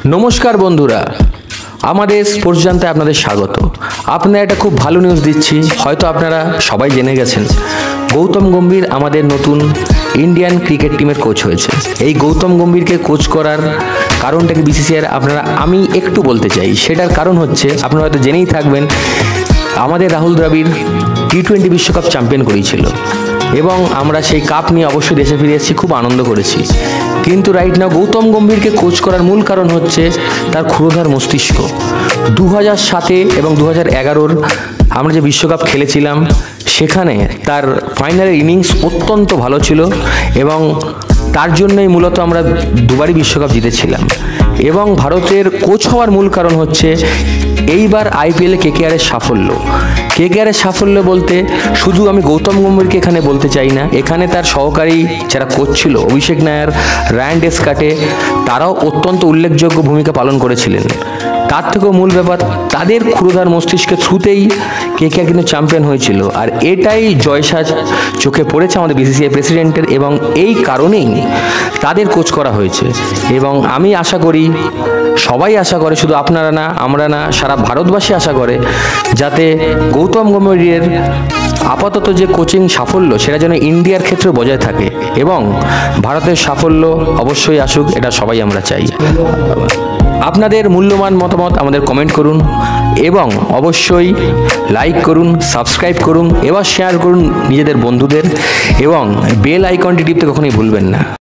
নমস্কার বন্ধুরা, আমাদের স্পোর্টস জানতে আপনাদের স্বাগত। আপনারা একটা খুব ভালো নিউজ দিচ্ছি, হয়তো আপনারা সবাই জেনে গেছেন। গৌতম গম্ভীর আমাদের নতুন ইন্ডিয়ান ক্রিকেট টিমের কোচ হয়েছে। এই গৌতম গম্ভীরকে কোচ করার কারণটাকে বিসিসিআই আমি একটু বলতে চাই। সেটার কারণ হচ্ছে, আপনারা হয়তো জেনেই থাকবেন, আমাদের রাহুল দ্রাবিড় টি-20 বিশ্বকাপ চ্যাম্পিয়ন করেছিল এবং আমরা সেই কাপ নিয়ে অবশ্যই দেশে ফিরে এসেছি, খুব আনন্দ করেছি। কিন্তু রাইট নাও গৌতম গম্ভীরকে কোচ করার মূল কারণ হচ্ছে তার ক্ষুরধার মস্তিষ্ক। 2007 এবং 2011 আমরা যে বিশ্বকাপ খেলেছিলাম, সেখানে তার ফাইনালের ইনিংস অত্যন্ত ভালো ছিল এবং তার জন্যই মূলত আমরা দুবারই বিশ্বকাপ জিতেছিলাম। এবং ভারতের কোচ হওয়ার মূল কারণ হচ্ছে এইবার আইপিএলে কেকেআরের সাফল্য। কেকেআরের সাফল্য বলতে শুধু আমি গৌতম গম্ভীরকে এখানে বলতে চাই না, এখানে তার সহকারী যারা কোচ ছিল, অভিষেক নায়ার, রায়ান ডেসকাটে, তারাও অত্যন্ত উল্লেখযোগ্য ভূমিকা পালন করেছিলেন। তার থেকেও মূল ব্যাপার, তাদের ক্ষুরধার মস্তিষ্কের থ্রুতেই কেকেআর কিন্তু চ্যাম্পিয়ন হয়েছিল। আর এটাই জয়সাজ চোখে পড়েছে আমাদের বিসিসিআই প্রেসিডেন্টের, এবং এই কারণেই তাদের কোচ করা হয়েছে। এবং আমি আশা করি, সবাই আশা করে, শুধু আপনারা না, আমরা না, সারা ভারতবাসী আশা করে, যাতে গৌতম গম্ভীরের আপাতত যে কোচিং সাফল্য সেটা যেন ইন্ডিয়ার ক্ষেত্রে বজায় থাকে এবং ভারতের সাফল্য অবশ্যই আসুক, এটা সবাই আমরা চাই। আপনাদের মূল্যবান মতামত আমাদের কমেন্ট করুন এবং অবশ্যই লাইক করুন, সাবস্ক্রাইব করুন, এবার শেয়ার করুন নিজেদের বন্ধুদের, এবং বেল আইকনটি টিপতে কখনোই ভুলবেন না।